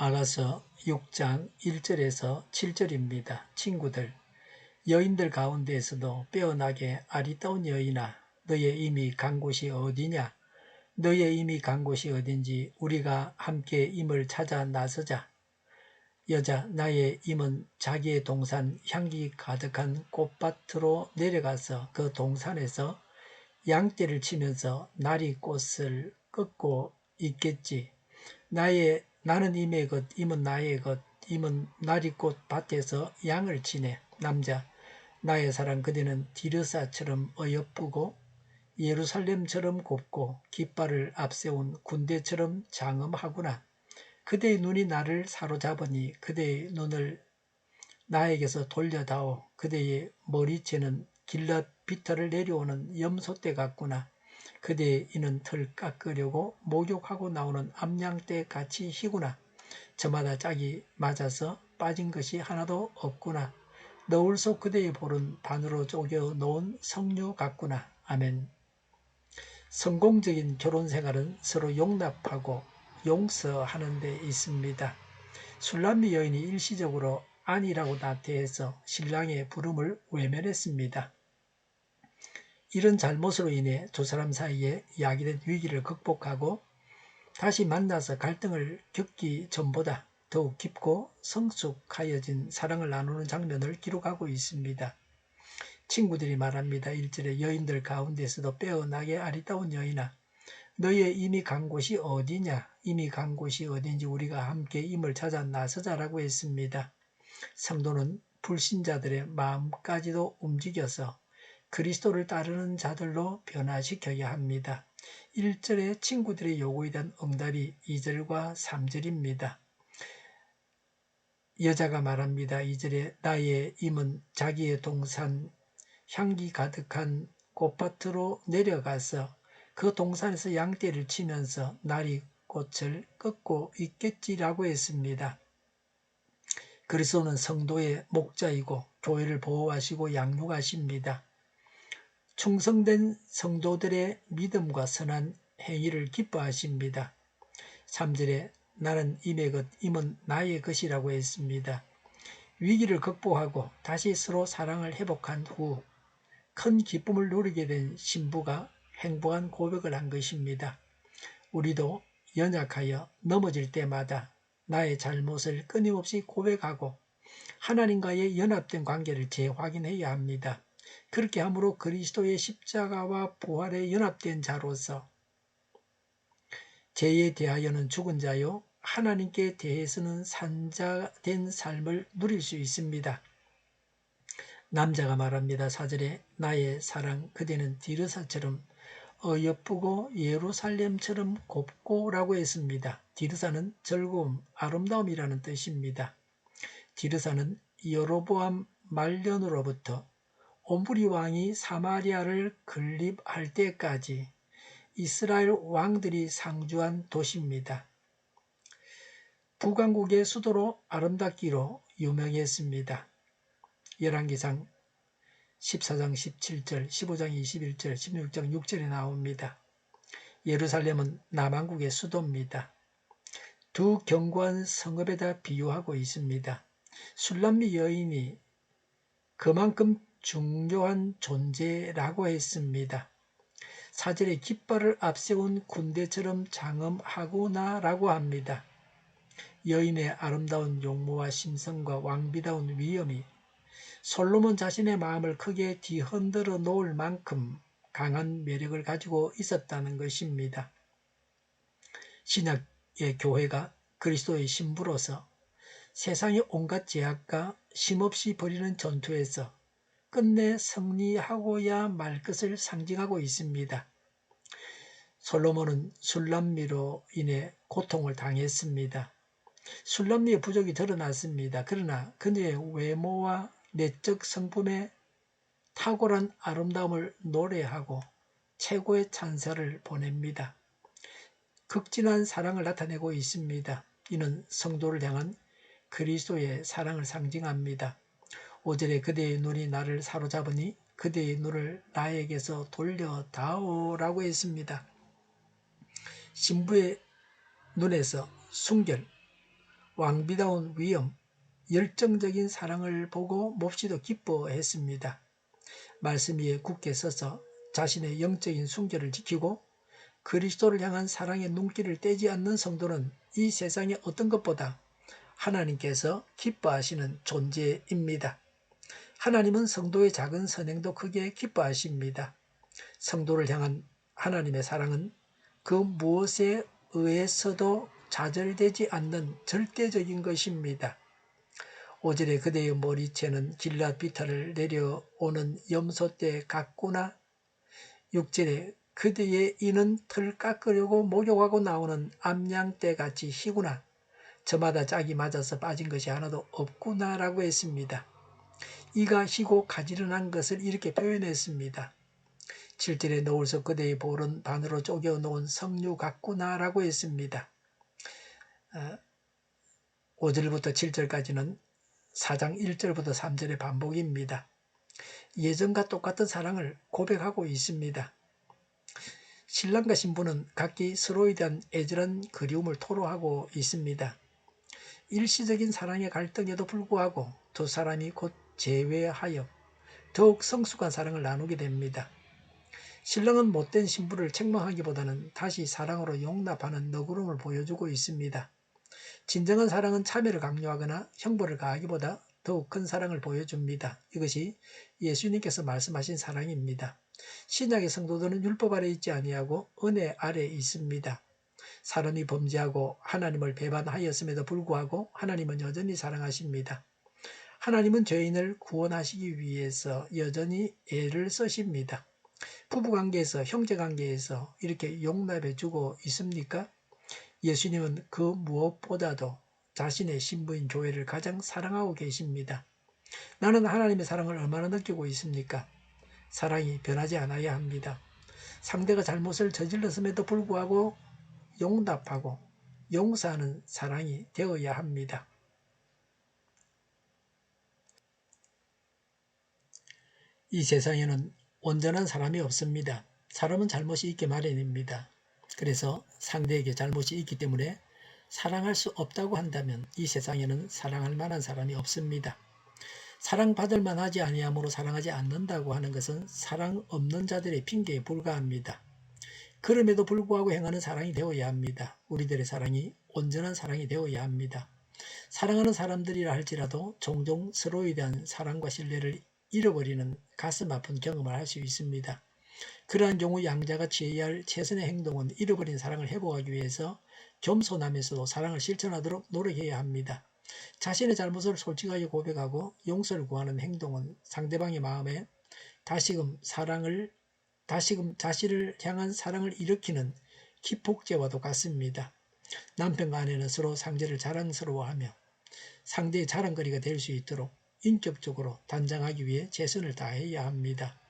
아가서 6장 1절에서 7절입니다. 친구들, 여인들 가운데에서도 빼어나게 아리따운 여인아, 너의 임이 간 곳이 어디냐? 너의 임이 간 곳이 어딘지 우리가 함께 임을 찾아 나서자. 여자, 나의 임은 자기의 동산 향기 가득한 꽃밭으로 내려가서 그 동산에서 양떼를 치면서 나리꽃을 꺾고 있겠지. 나는 임의 것, 임은 나의 것, 임은 나리꽃 밭에서 양을 치네. 남자, 나의 사랑, 그대는 디르사처럼 어여쁘고 예루살렘처럼 곱고 깃발을 앞세운 군대처럼 장엄하구나. 그대의 눈이 나를 사로잡으니 그대의 눈을 나에게서 돌려다오. 그대의 머리채는 길랏 비탈을 내려오는 염소떼 같구나. 그대의 이는 털 깎으려고 목욕하고 나오는 암양떼 같이 희구나. 저마다 짝이 맞아서 빠진 것이 하나도 없구나. 너울 속 그대의 볼은 반으로 쪼개 놓은 석류 같구나. 아멘. 성공적인 결혼 생활은 서로 용납하고 용서하는 데 있습니다. 술람미 여인이 일시적으로 아니라고 나태해서 신랑의 부름을 외면했습니다. 이런 잘못으로 인해 두 사람 사이에 야기된 위기를 극복하고 다시 만나서 갈등을 겪기 전보다 더욱 깊고 성숙하여진 사랑을 나누는 장면을 기록하고 있습니다. 친구들이 말합니다. 1절에 여인들 가운데서도 빼어나게 아리따운 여인아, 너의 임이 간 곳이 어디냐? 임이 간 곳이 어딘지 우리가 함께 임을 찾아 나서자라고 했습니다. 성도는 불신자들의 마음까지도 움직여서 그리스도를 따르는 자들로 변화시켜야 합니다. 1절에 친구들의 요구에 대한 응답이 2절과 3절입니다. 여자가 말합니다. 2절에 나의 임은 자기의 동산 향기 가득한 꽃밭으로 내려가서 그 동산에서 양떼를 치면서 나리꽃을 꺾고 있겠지라고 했습니다. 그리스도는 성도의 목자이고 교회를 보호하시고 양육하십니다. 충성된 성도들의 믿음과 선한 행위를 기뻐하십니다. 3절에 나는 임의 것, 임은 나의 것이라고 했습니다. 위기를 극복하고 다시 서로 사랑을 회복한 후 큰 기쁨을 누리게 된 신부가 행복한 고백을 한 것입니다. 우리도 연약하여 넘어질 때마다 나의 잘못을 끊임없이 고백하고 하나님과의 연합된 관계를 재확인해야 합니다. 그렇게 함으로 그리스도의 십자가와 부활에 연합된 자로서 죄에 대하여는 죽은 자요 하나님께 대해서는 산자된 삶을 누릴 수 있습니다. 남자가 말합니다. 4절에 나의 사랑 그대는 디르사처럼 어여쁘고 예루살렘처럼 곱고 라고 했습니다. 디르사는 즐거움, 아름다움이라는 뜻입니다. 디르사는 여로보암 말년으로부터 옴브리 왕이 사마리아를 건립할 때까지 이스라엘 왕들이 상주한 도시입니다. 북왕국의 수도로 아름답기로 유명했습니다. 열왕기상 14장 17절, 15장 21절, 16장 6절에 나옵니다. 예루살렘은 남왕국의 수도입니다. 두 견고한 성읍에다 비유하고 있습니다. 술람미 여인이 그만큼 중요한 존재라고 했습니다. 4절에 깃발을 앞세운 군대처럼 장엄하구나 라고 합니다. 여인의 아름다운 용모와 심성과 왕비다운 위엄이 솔로몬 자신의 마음을 크게 뒤흔들어 놓을 만큼 강한 매력을 가지고 있었다는 것입니다. 신약의 교회가 그리스도의 신부로서 세상의 온갖 제약과 쉼없이 벌이는 전투에서 끝내 승리하고야 말 것을 상징하고 있습니다. 솔로몬은 술람미로 인해 고통을 당했습니다. 술람미의 부족이 드러났습니다. 그러나 그녀의 외모와 내적 성품의 탁월한 아름다움을 노래하고 최고의 찬사를 보냅니다. 극진한 사랑을 나타내고 있습니다. 이는 성도를 향한 그리스도의 사랑을 상징합니다. 5절에 그대의 눈이 나를 사로잡으니 그대의 눈을 나에게서 돌려다오라고 했습니다. 신부의 눈에서 순결, 왕비다운 위엄, 열정적인 사랑을 보고 몹시도 기뻐했습니다. 말씀 위에 굳게 서서 자신의 영적인 순결을 지키고 그리스도를 향한 사랑의 눈길을 떼지 않는 성도는 이 세상의 어떤 것보다 하나님께서 기뻐하시는 존재입니다. 하나님은 성도의 작은 선행도 크게 기뻐하십니다. 성도를 향한 하나님의 사랑은 그 무엇에 의해서도 좌절되지 않는 절대적인 것입니다. 5절에 그대의 머리채는 길랏 비탈을 내려오는 염소떼 같구나. 6절에 그대의 이는 털 깎으려고 목욕하고 나오는 암양떼같이 희구나. 저마다 짝이 맞아서 빠진 것이 하나도 없구나 라고 했습니다. 이가 희고 가지런한 것을 이렇게 표현했습니다. 7절에 노을서 그대의 볼은 반으로 쪼개 놓은 석류 같구나 라고 했습니다. 5절부터 7절까지는 4장 1절부터 3절의 반복입니다. 예전과 똑같은 사랑을 고백하고 있습니다. 신랑과 신부는 각기 서로에 대한 애절한 그리움을 토로하고 있습니다. 일시적인 사랑의 갈등에도 불구하고 두 사람이 곧 재회하여 더욱 성숙한 사랑을 나누게 됩니다. 신랑은 못된 신부를 책망하기보다는 다시 사랑으로 용납하는 너그러움을 보여주고 있습니다. 진정한 사랑은 참여를 강요하거나 형벌을 가하기보다 더욱 큰 사랑을 보여줍니다. 이것이 예수님께서 말씀하신 사랑입니다. 신약의 성도들은 율법 아래 있지 아니하고 은혜 아래 있습니다. 사람이 범죄하고 하나님을 배반하였음에도 불구하고 하나님은 여전히 사랑하십니다. 하나님은 죄인을 구원하시기 위해서 여전히 애를 쓰십니다. 부부관계에서 형제관계에서 이렇게 용납해주고 있습니까? 예수님은 그 무엇보다도 자신의 신부인 교회를 가장 사랑하고 계십니다. 나는 하나님의 사랑을 얼마나 느끼고 있습니까? 사랑이 변하지 않아야 합니다. 상대가 잘못을 저질렀음에도 불구하고 용납하고 용서하는 사랑이 되어야 합니다. 이 세상에는 온전한 사람이 없습니다. 사람은 잘못이 있게 마련입니다. 그래서 상대에게 잘못이 있기 때문에 사랑할 수 없다고 한다면 이 세상에는 사랑할 만한 사람이 없습니다. 사랑받을 만하지 아니하므로 사랑하지 않는다고 하는 것은 사랑 없는 자들의 핑계에 불과합니다. 그럼에도 불구하고 행하는 사랑이 되어야 합니다. 우리들의 사랑이 온전한 사랑이 되어야 합니다. 사랑하는 사람들이라 할지라도 종종 서로에 대한 사랑과 신뢰를 잃어버리는 가슴 아픈 경험을 할 수 있습니다. 그러한 경우 양자가 취해야 할 최선의 행동은 잃어버린 사랑을 회복하기 위해서 겸손하면서도 사랑을 실천하도록 노력해야 합니다. 자신의 잘못을 솔직하게 고백하고 용서를 구하는 행동은 상대방의 마음에 다시금 자신을 향한 사랑을 일으키는 기폭제와도 같습니다. 남편과 아내는 서로 상대를 자랑스러워하며 상대의 자랑거리가 될 수 있도록 인격적으로 단장하기 위해 최선을 다해야 합니다.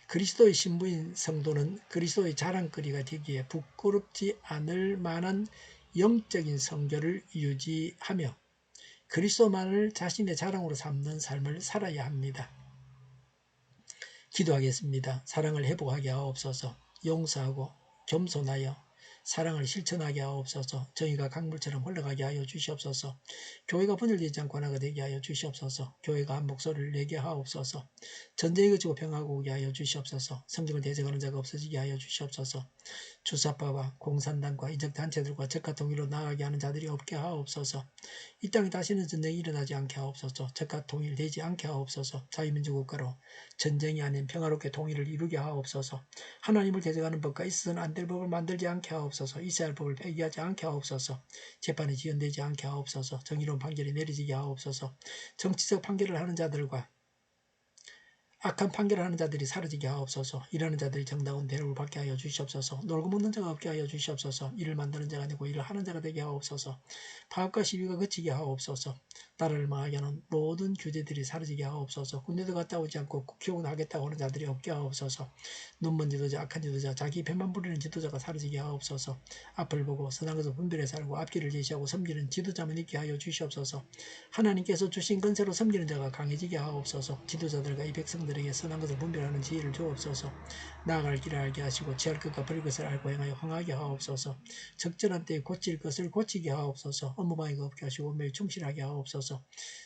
그리스도의 신부인 성도는 그리스도의 자랑거리가 되기에 부끄럽지 않을 만한 영적인 성결을 유지하며 그리스도만을 자신의 자랑으로 삼는 삶을 살아야 합니다. 기도하겠습니다. 사랑을 회복하게 하옵소서. 용서하고 겸손하여 사랑을 실천하게 하옵소서. 정의가 강물처럼 흘러가게 하여 주시옵소서. 교회가 분열되지 않고 하나가 되게 하여 주시옵소서. 교회가 한 목소리를 내게 하옵소서. 전쟁이 그치고 평화가 오게 하여 주시옵소서. 성경을 대적하는 자가 없어지게 하여 주시옵소서. 주사파와 공산당과 이적 단체들과 적과 통일로 나아가게 하는 자들이 없게 하옵소서. 이 땅에 다시는 전쟁이 일어나지 않게 하옵소서. 적과 통일되지 않게 하옵소서. 자유민주국가로 전쟁이 아닌 평화롭게 통일을 이루게 하옵소서. 하나님을 대적하는 법과 있어서는 안 될 법을 만들지 않게 하옵소서. 있어야 할 법을 폐기하지 않게 하옵소서. 재판이 지연되지 않게 하옵소서. 정의로운 판결이 내려지게 하옵소서. 정치적 판결을 하는 자들과 악한 판결을 하는 자들이 사라지게 하옵소서. 일하는 자들이 정당한 대우를 받게 하여 주시옵소서. 놀고 먹는 자가 없게 하여 주시옵소서. 일을 만드는 자가 아니고 일을 하는 자가 되게 하옵소서. 파업과 시위가 그치게 하옵소서. 나라를 망하게 하는 모든 규제들이 사라지게 하옵소서. 군대도 갔다 오지 않고 국회의원 하겠다고 하는 자들이 없게 하옵소서. 눈먼 지도자, 악한 지도자, 자기 배만 부리는 지도자가 사라지게 하옵소서. 앞을 보고 선한 것을 분별해 살고 앞길을 제시하고 섬기는 지도자만 있게 하여 주시옵소서. 하나님께서 주신 건세로 섬기는 자가 강해지게 하옵소서. 지도자들과 이 백성들 사람들에게 선한 것을 분별하는 지혜를 주옵소서. 나아갈 길을 알게 하시고 취할 것과 버릴 것을 알고 행하여 흥하게 하옵소서. 적절한 때에 고칠 것을 고치게 하옵소서. 업무방해가 없게 하시고 온매에 충실하게 하옵소서.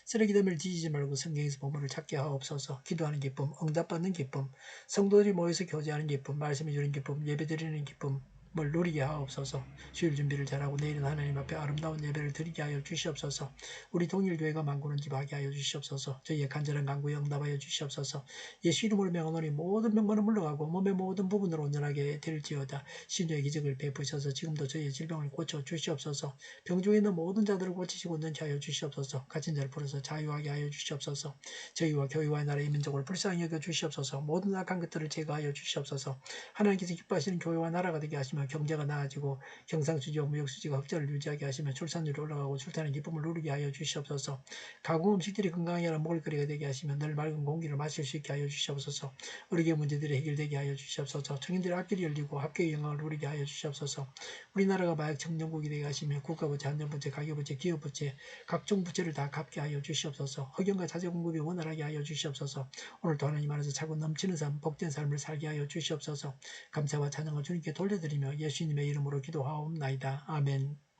쓰레기됨을 뒤지지 말고 성경에서 보물을 찾게 하옵소서. 기도하는 기쁨, 응답받는 기쁨, 성도들이 모여서 교제하는 기쁨, 말씀해 주는 기쁨, 예배드리는 기쁨, 뭘 누리게 하옵소서. 주일 준비를 잘하고 내일은 하나님 앞에 아름다운 예배를 드리게 하여 주시옵소서. 우리 동일교회가 만구는 집 하게 하여 주시옵소서. 저희의 간절한 간구에 응답하여 주시옵소서. 예수 이름으로 명하노니 모든 병만은 물러가고 몸의 모든 부분으로 온전하게 될지어다. 신유의 기적을 베푸셔서 지금도 저희의 질병을 고쳐 주시옵소서. 병 중에 있는 모든 자들을 고치시고 온전케 하여 주시옵소서. 갇힌 자를 풀어서 자유하게 하여 주시옵소서. 저희와 교회와 나라의 민족을 불쌍히 여겨 주시옵소서. 모든 악한 것들을 제거하여 주시옵소서. 하나님께서 기뻐하시는 교회와 나라가 되게 하시며 경제가 나아지고 경상수지와 무역수지가 흑자를 유지하게 하시며 출산율이 올라가고 출산의 기쁨을 누리게 하여 주시옵소서. 가공 음식들이 건강하게 하는 먹을거리가 되게 하시며 늘 맑은 공기를 마실 수 있게 하여 주시옵소서. 의료계 문제들이 해결되게 하여 주시옵소서. 청년들의 앞길이 열리고 합격의 영광을 누리게 하여 주시옵소서. 우리나라가 마약 청정국이 되게 하시며 국가부채, 안전부채, 가계부채, 기업부채, 각종 부채를 다 갚게 하여 주시옵소서. 흑연과 자재 공급이 원활하게 하여 주시옵소서. 오늘도 하나님 안에서 차고 넘치는 삶, 복된 삶을 살게 하여 주시옵소서. 감사와 찬양을 주님께 돌려드리며 예수님의 이름으로 기도하옵나이다. 아멘.